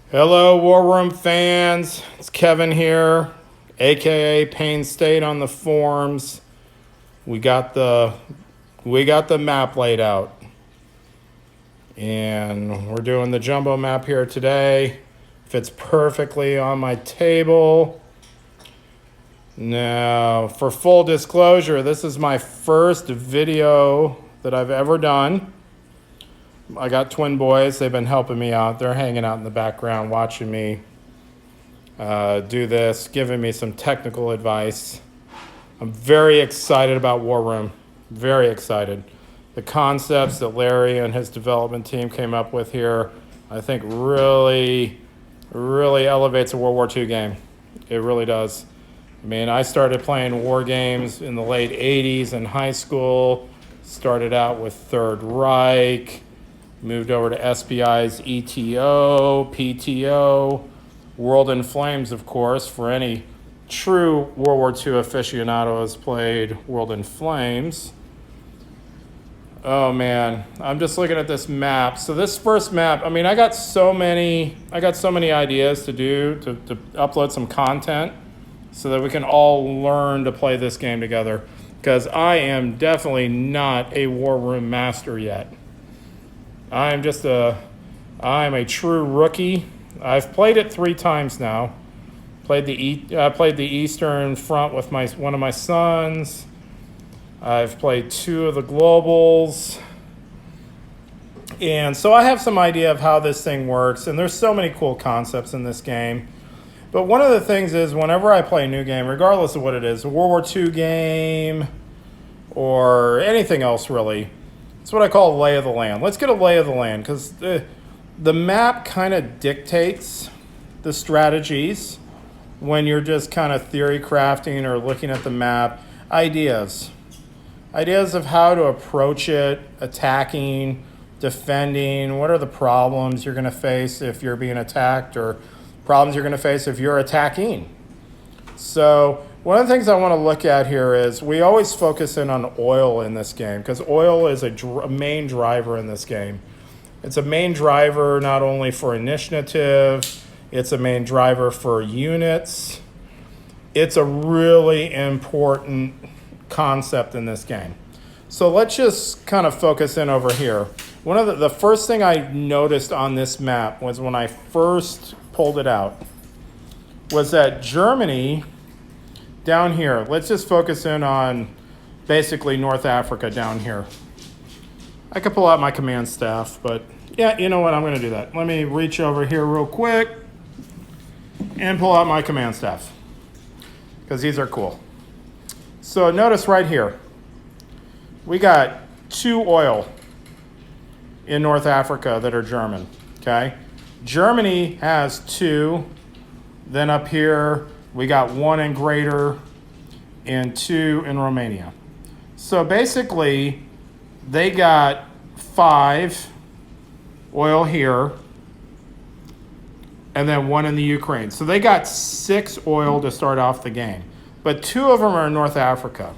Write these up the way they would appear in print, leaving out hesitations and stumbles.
Hello, War Room fans. It's Kevin here, aka PainState on the forums. We got the map laid out, and we're doing the jumbo map here today. Fits perfectly on my table. Now, for full disclosure, this is my first video that I've ever done. I got twin boys. They've been helping me out. They're hanging out in the background watching me do this, giving me some technical advice. I'm very excited about War Room. Very excited. The concepts that Larry and his development team came up with here, I think really elevates a World War II game. It really does. I mean, I started playing war games in the late 80s in high school. Started out with Third Reich. Moved over to SBI's ETO, PTO, World in Flames, of course. For any true World War II aficionado has played World in Flames. Oh man, I'm just looking at this map. So this first map, I mean, I got so many ideas to do to upload some content so that we can all learn to play this game together. Because I am definitely not a War Room master yet. I'm a true rookie. I've played it 3 times now. Played the Eastern Front with one of my sons. I've played 2 of the globals. And so I have some idea of how this thing works. And there's so many cool concepts in this game. But one of the things is whenever I play a new game, regardless of what it is, a World War II game or anything else really, it's what I call a lay of the land. Let's get a lay of the land because the map kind of dictates the strategies when you're just kind of theory crafting or looking at the map. Ideas of how to approach it, attacking, defending. What are the problems you're going to face if you're being attacked or problems you're going to face if you're attacking. So one of the things I want to look at here is we always focus in on oil in this game because oil is a main driver in this game. It's a main driver not only for initiative, it's a main driver for units. It's a really important concept in this game. So let's just kind of focus in over here. One of the first thing I noticed on this map was when I first pulled it out was that Germany down here, let's just focus in on basically North Africa down here. I could pull out my command staff, but yeah, you know what? I'm going to do that. Let me reach over here real quick and pull out my command staff because these are cool. So notice right here, we got 2 oil in North Africa that are German, okay? Germany has 2. Then up here, we got 1 in Greater and 2 in Romania. So basically, they got 5 oil here and then 1 in the Ukraine. So they got 6 oil to start off the game. But 2 of them are in North Africa.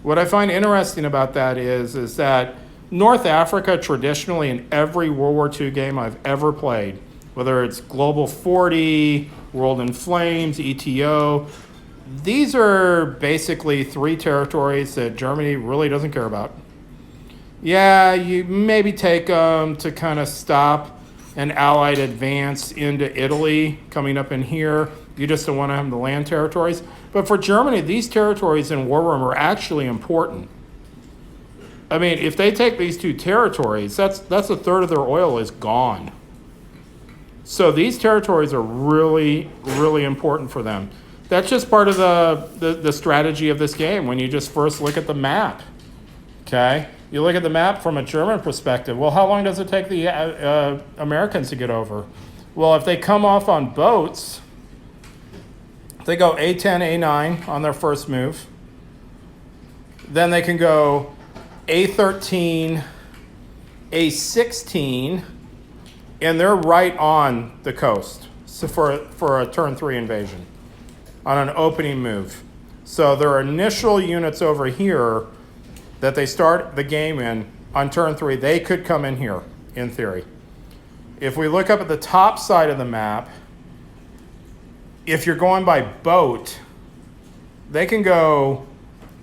What I find interesting about that is that North Africa traditionally in every World War II game I've ever played, whether it's Global 40, World in Flames, ETO, these are basically 3 territories that Germany really doesn't care about. Yeah, you maybe take them to kind of stop an Allied advance into Italy coming up in here. You just don't want to have the land territories. But for Germany, these territories in War Room are actually important. I mean, if they take these 2 territories, that's a third of their oil is gone. So these territories are really important for them. That's just part of the strategy of this game when you just first look at the map, okay? You look at the map from a German perspective. Well, how long does it take the Americans to get over? Well, if they come off on boats, they go A10, A9 on their first move. Then they can go A13, A16, and they're right on the coast so for a turn 3 invasion on an opening move. So their initial units over here that they start the game in on turn 3, they could come in here in theory. if we look up at the top side of the map, if you're going by boat, they can go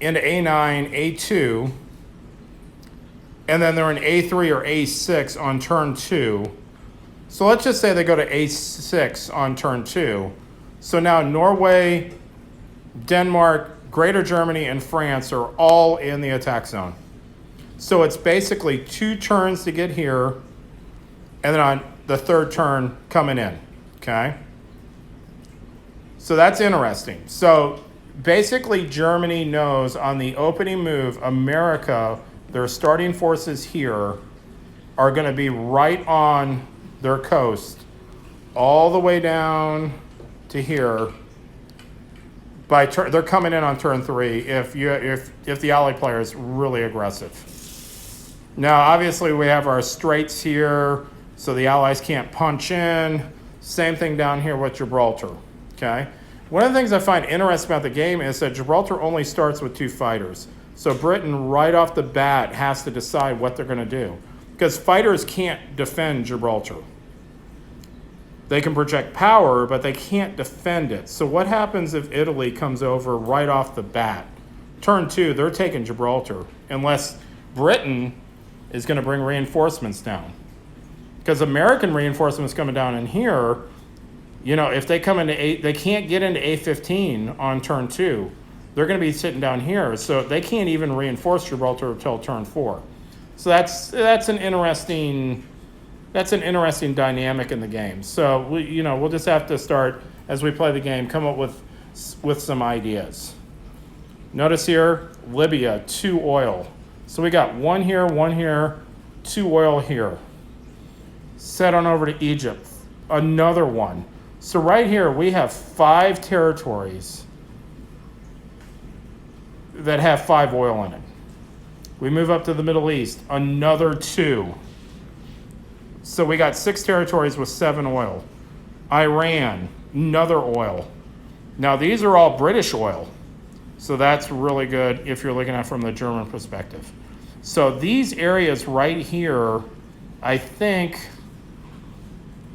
into A9, A2, and then they're in A3 or A6 on turn 2. So let's just say they go to A6 on turn 2. So now Norway, Denmark, Greater Germany, and France are all in the attack zone. So it's basically 2 turns to get here, and then on the 3rd turn coming in, okay? So that's interesting. So basically Germany knows on the opening move, America, their starting forces here are going to be right on their coast all the way down to here. They're coming in on turn 3 if the ally player is really aggressive. Now, obviously, we have our straits here, so the allies can't punch in. Same thing down here with Gibraltar, okay? One of the things I find interesting about the game is that Gibraltar only starts with 2 fighters. So Britain, right off the bat, has to decide what they're going to do. Because fighters can't defend Gibraltar. They can project power, but they can't defend it. So what happens if Italy comes over right off the bat? Turn 2, they're taking Gibraltar, unless Britain is going to bring reinforcements down. Because American reinforcements coming down in here, you know, if they come into they can't get into A15 on turn 2. They're going to be sitting down here, so they can't even reinforce Gibraltar until turn 4. So that's an interesting dynamic in the game. So we'll just have to start as we play the game, come up with some ideas. Notice here, Libya, 2 oil. So we got 1 here, 2 oil here. Set on over to Egypt, another 1. So right here we have 5 territories that have 5 oil in it. We move up to the Middle East, another 2. So we got 6 territories with 7 oil. Iran, another oil. Now these are all British oil. So that's really good if you're looking at it from the German perspective. So these areas right here, I think,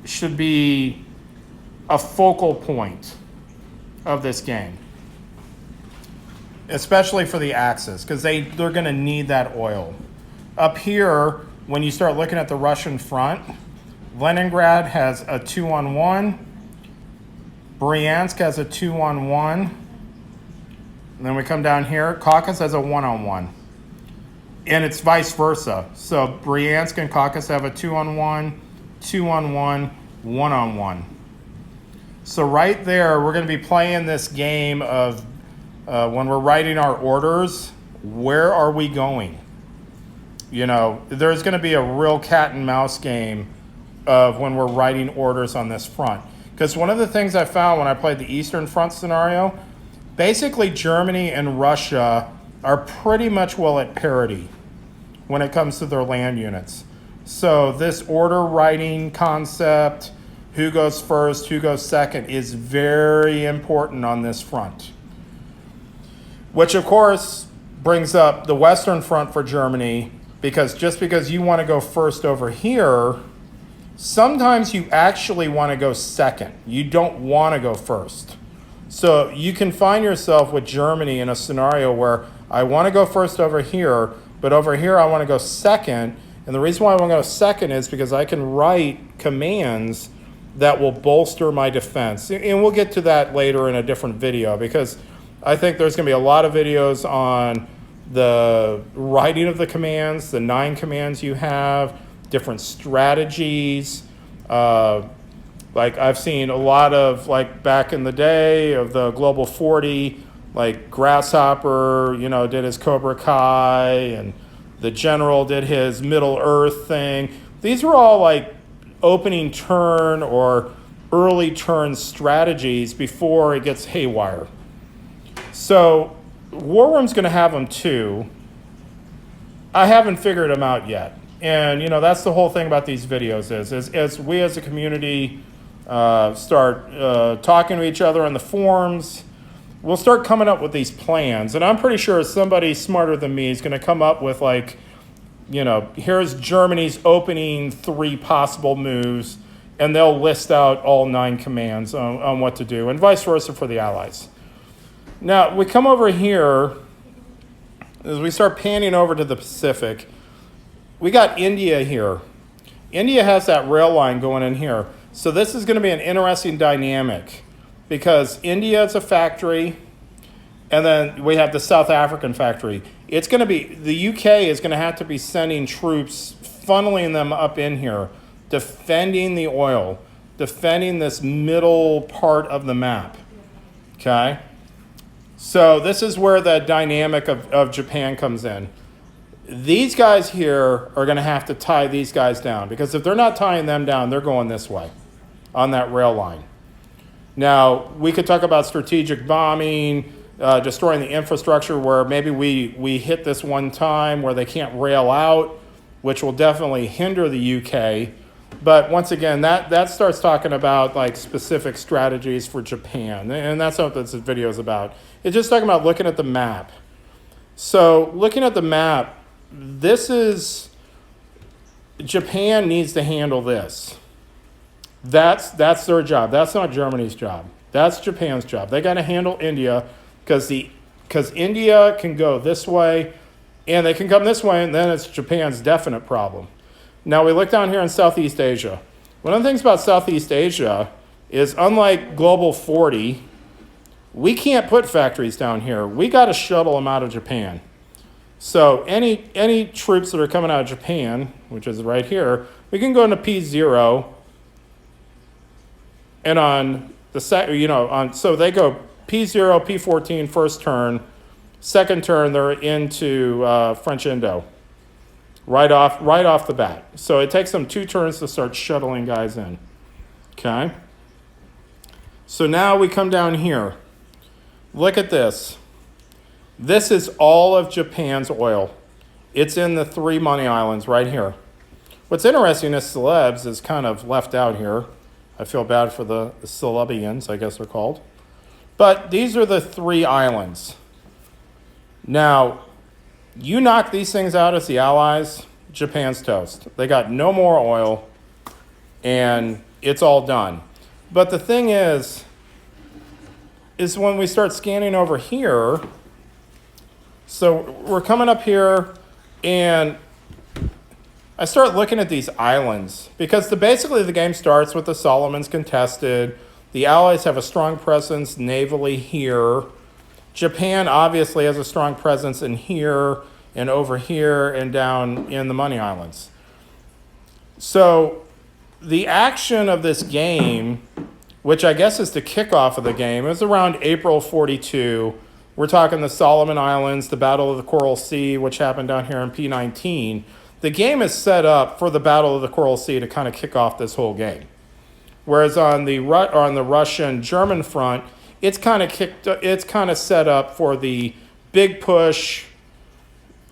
should be a focal point of this game. Especially for the Axis, because they're going to need that oil. Up here, when you start looking at the Russian front, Leningrad has a 2-on-1. Bryansk has a 2-on-1. And then we come down here, Caucasus has a 1-on-1. And it's vice versa. So Bryansk and Caucasus have a 2-on-1, 2-on-1, 1-on-1. So right there, we're going to be playing this game of when we're writing our orders, where are we going? You know, there's going to be a real cat and mouse game of when we're writing orders on this front. Because one of the things I found when I played the Eastern Front scenario, basically Germany and Russia are pretty much well at parity when it comes to their land units. So this order writing concept, who goes first, who goes second, is very important on this front. Which, of course, brings up the Western Front for Germany, because just because you want to go first over here, sometimes you actually want to go second. You don't want to go first. So you can find yourself with Germany in a scenario where I want to go first over here, but over here I want to go second. And the reason why I want to go second is because I can write commands that will bolster my defense. And we'll get to that later in a different video, because I think there's going to be a lot of videos on the writing of the commands, the 9 commands you have, different strategies. Like I've seen a lot of, like back in the day of the Global 40, like Grasshopper, did his Cobra Kai, and the General did his Middle Earth thing. These were all like opening turn or early turn strategies before it gets haywire. So War Room's going to have them too. I haven't figured them out yet. And, that's the whole thing about these videos is as we as a community start talking to each other on the forums, we'll start coming up with these plans. And I'm pretty sure somebody smarter than me is going to come up with like here's Germany's opening 3 possible moves, and they'll list out all 9 commands on what to do, and vice versa for the Allies. Now, we come over here, as we start panning over to the Pacific, we got India here. India has that rail line going in here. So this is going to be an interesting dynamic because India is a factory, and then we have the South African factory. It's going to be, the UK is going to have to be sending troops, funneling them up in here, defending the oil, defending this middle part of the map, okay? So this is where the dynamic of Japan comes in. These guys here are going to have to tie these guys down because if they're not tying them down, they're going this way on that rail line. Now, we could talk about strategic bombing, destroying the infrastructure where maybe we hit this one time where they can't rail out, which will definitely hinder the UK. But once again, that starts talking about like specific strategies for Japan. And that's what this video is about. It's just talking about looking at the map. So looking at the map, this is, Japan needs to handle this. That's their job. That's not Germany's job. That's Japan's job. They got to handle India because India can go this way and they can come this way, and then it's Japan's definite problem. Now we look down here in Southeast Asia. One of the things about Southeast Asia is unlike Global 40, we can't put factories down here. We got to shuttle them out of Japan. So any troops that are coming out of Japan, which is right here, we can go into P0, and on the so they go P0, P14 first turn, second turn they're into French Indo, right off the bat. So it takes them 2 turns to start shuttling guys in. Okay. So now we come down here. Look at this. This is all of Japan's oil. It's in the 3 money islands right here. What's interesting is Celebs is kind of left out here. I feel bad for the Celebians, I guess they're called. But these are the 3 islands. Now, you knock these things out as the Allies, Japan's toast. They got no more oil, and it's all done. But the thing is when we start scanning over here, so we're coming up here, and I start looking at these islands because basically the game starts with the Solomons contested. The Allies have a strong presence navally here. Japan obviously has a strong presence in here and over here and down in the Money Islands. So the action of this game, which I guess is the kickoff of the game, is around April 42. We're talking the Solomon Islands, the Battle of the Coral Sea, which happened down here in P19. The game is set up for the Battle of the Coral Sea to kind of kick off this whole game. Whereas on the Russian-German front, it's kind of set up for the big push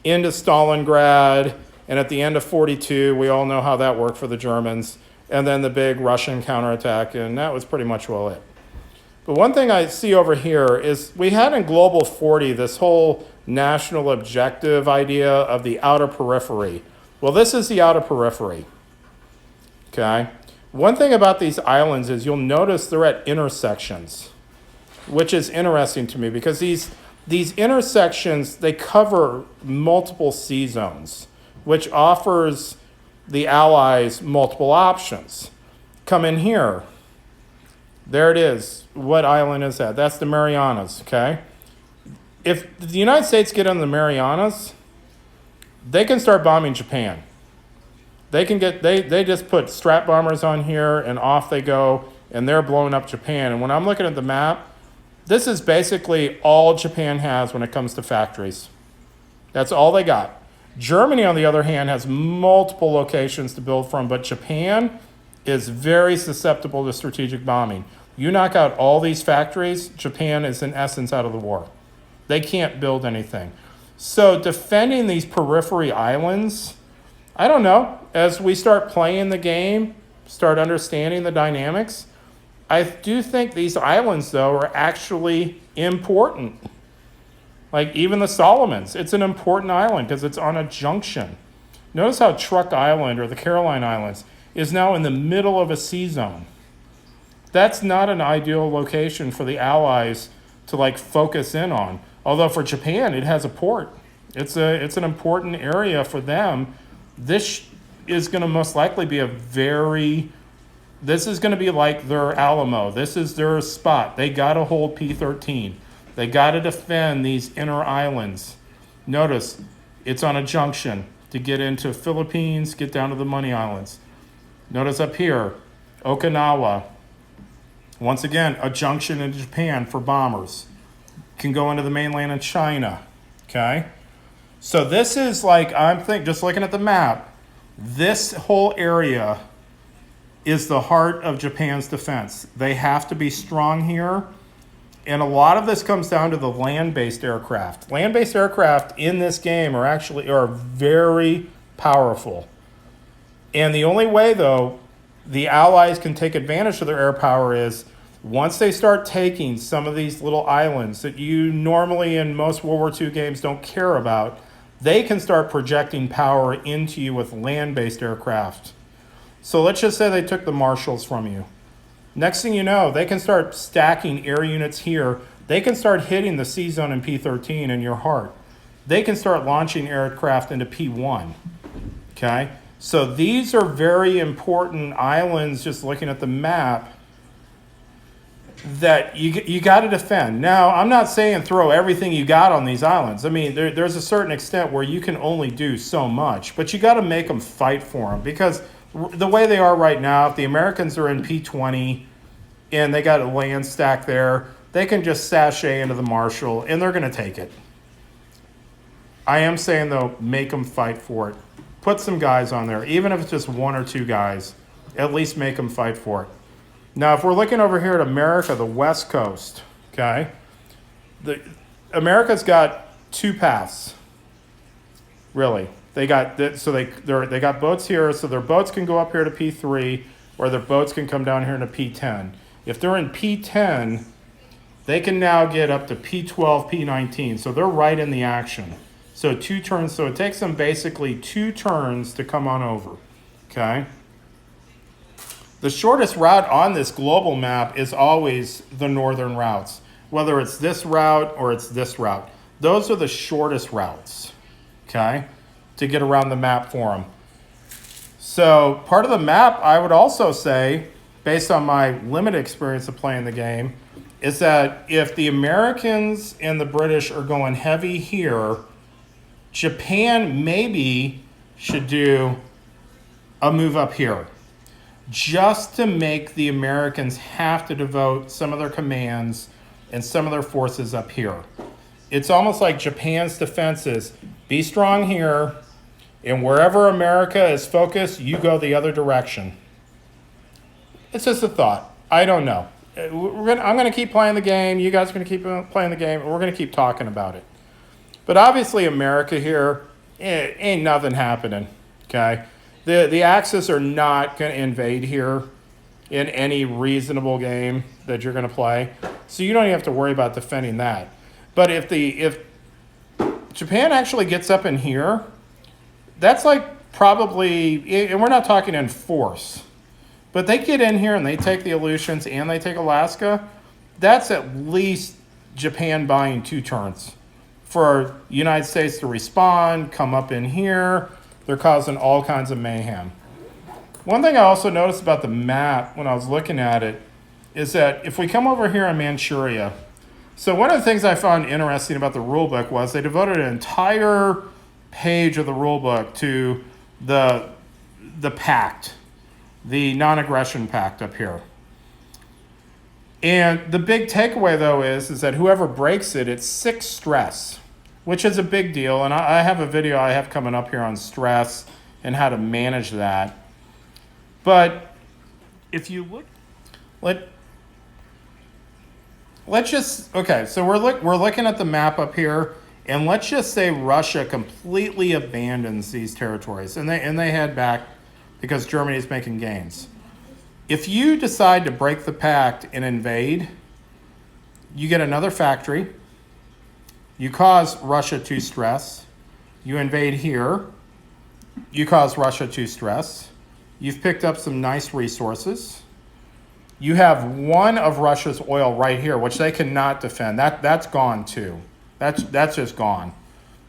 into Stalingrad, and at the end of 42, we all know how that worked for the Germans, and then the big Russian counterattack, and that was pretty much well it. But one thing I see over here is we had in Global 40 this whole national objective idea of the outer periphery. Well, this is the outer periphery, okay? One thing about these islands is you'll notice they're at intersections, which is interesting to me because these intersections, they cover multiple sea zones, which offers the Allies multiple options. Come in here. There it is. What island is that? That's the Marianas, okay? If the United States get on the Marianas, they can start bombing Japan. They just put strap bombers on here and off they go, and they're blowing up Japan. And when I'm looking at the map, this is basically all Japan has when it comes to factories. That's all they got. Germany, on the other hand, has multiple locations to build from, but Japan is very susceptible to strategic bombing. You knock out all these factories, Japan is in essence out of the war. They can't build anything. So defending these periphery islands, I don't know, as we start playing the game, start understanding the dynamics, I do think these islands, though, are actually important. Like even the Solomons, it's an important island because it's on a junction. Notice how Truk Island, or the Caroline Islands, is now in the middle of a sea zone. That's not an ideal location for the Allies to like focus in on. Although for Japan, it has a port. It's an important area for them. This is going to most likely be this is going to be like their Alamo. This is their spot. They got to hold P-13. They got to defend these inner islands. Notice, it's on a junction to get into Philippines, get down to the Money Islands. Notice up here, Okinawa. Once again, a junction in Japan for bombers. Can go into the mainland of China, okay? So this is like, just looking at the map, this whole area is the heart of Japan's defense. They have to be strong here. And a lot of this comes down to the land-based aircraft. Land-based aircraft in this game are very powerful. And the only way, though, the Allies can take advantage of their air power is once they start taking some of these little islands that you normally in most World War II games don't care about, they can start projecting power into you with land-based aircraft. So let's just say they took the Marshalls from you. Next thing you know, they can start stacking air units here. They can start hitting the sea zone in P-13 in your heart. They can start launching aircraft into P-1, okay? So these are very important islands, just looking at the map, that you got to defend. Now, I'm not saying throw everything you got on these islands. I mean, there's a certain extent where you can only do so much, but you got to make them fight for them, because the way they are right now, if the Americans are in P-20 and they got a land stack there, they can just sashay into the Marshall and they're going to take it. I am saying, though, make them fight for it. Put some guys on there, even if it's just one or two guys, at least make them fight for it. Now, if we're looking over here at America, the West Coast, okay, America's got two paths, really. They got they got boats here, so their boats can go up here to P3, or their boats can come down here to P10. If they're in P10, they can now get up to P12, P19, so they're right in the action. So 2 turns, so it takes them basically 2 turns to come on over, okay? The shortest route on this global map is always the northern routes, whether it's this route or it's this route. Those are the shortest routes, okay, to get around the map for them. So part of the map, I would also say, based on my limited experience of playing the game, is that if the Americans and the British are going heavy here, Japan maybe should do a move up here, just to make the Americans have to devote some of their commands and some of their forces up here. It's almost like Japan's defense is, be strong here, and wherever America is focused, you go the other direction. It's just a thought. I don't know. I'm going to keep playing the game. You guys are going to keep playing the game, and we're going to keep talking about it. But obviously America here, ain't nothing happening, okay? The Axis are not going to invade here in any reasonable game that you're going to play. So you don't even have to worry about defending that. But if Japan actually gets up in here, that's like probably, and we're not talking in force, but they get in here and they take the Aleutians and they take Alaska, that's at least Japan buying 2 turns for the United States to respond, come up in here. They're causing all kinds of mayhem. One thing I also noticed about the map when I was looking at it is that if we come over here in Manchuria, so one of the things I found interesting about the rulebook was they devoted an entire page of the rulebook to the pact, the non-aggression pact up here. And the big takeaway, though, is that whoever breaks it, it's 6 stress, which is a big deal. And I have a video I have coming up here on stress and how to manage that. But if you look, let's just, okay, so we're looking at the map up here, and let's just say Russia completely abandons these territories, and they head back because Germany is making gains. If you decide to break the pact and invade, you get another factory, you cause Russia to stress, you invade here, You cause Russia 2 stress. You've picked up some nice resources. You have one of Russia's oil right here, which they cannot defend. That's gone too. That's just gone.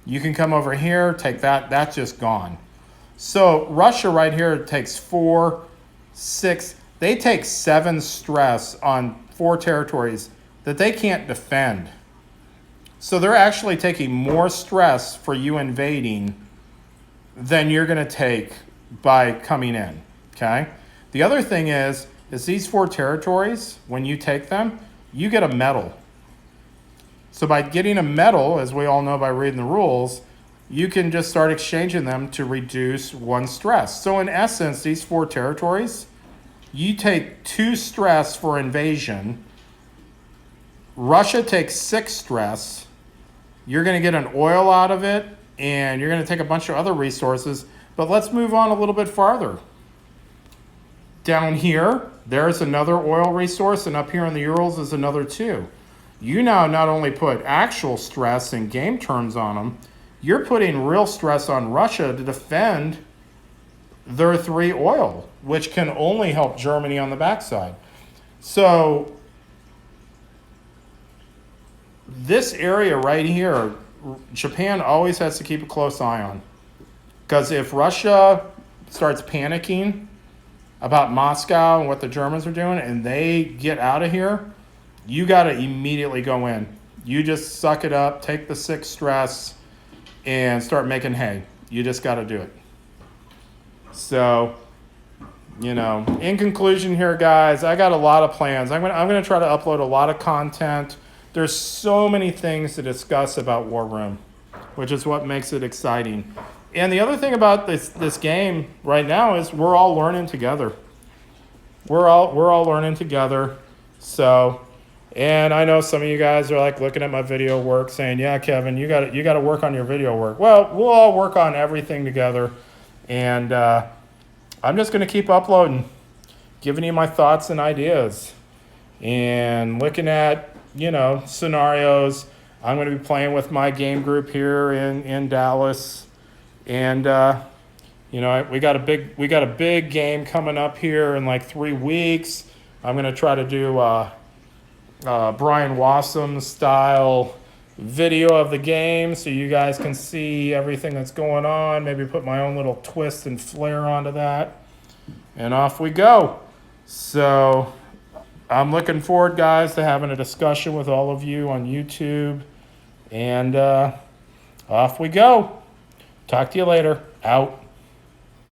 You can come over here, take that. That's just gone. So Russia right here takes 4, 6. They take 7 stress on 4 territories that they can't defend. So they're actually taking more stress for you invading than you're going to take by coming in, okay? The other thing is these 4 territories, when you take them, you get a medal. So by getting a medal, as we all know by reading the rules, you can just start exchanging them to reduce 1 stress. So in essence, these 4 territories, you take 2 stress for invasion. Russia takes 6 stress. You're going to get an oil out of it, and you're going to take a bunch of other resources. But let's move on a little bit farther. Down here, there's another oil resource, and up here in the Urals is another 2. You now not only put actual stress in game terms on them, you're putting real stress on Russia to defend their 3 oil, which can only help Germany on the backside. So this area right here, Japan always has to keep a close eye on. Because if Russia starts panicking about Moscow and what the Germans are doing and they get out of here, you got to immediately go in. You just suck it up, take the 6 stress, and start making hay. You just got to do it. So, you know, in conclusion here, guys, I got a lot of plans. I'm gonna try to upload a lot of content. There's so many things to discuss about War Room, which is what makes it exciting. And the other thing about this game right now is we're all learning together. We're all learning together. So, and I know some of you guys are like looking at my video work saying, "Yeah, Kevin, you got to work on your video work." Well, we'll all work on everything together, and I'm just going to keep uploading, giving you my thoughts and ideas, and looking at scenarios. I'm going to be playing with my game group here in Dallas, and we got a big game coming up here in like 3 weeks. I'm going to try to do Brian Wassam style video of the game so you guys can see everything that's going on. Maybe put my own little twist and flair onto that, and off we go. So I'm looking forward, guys, to having a discussion with all of you on YouTube. And off we go. Talk to you later. Out.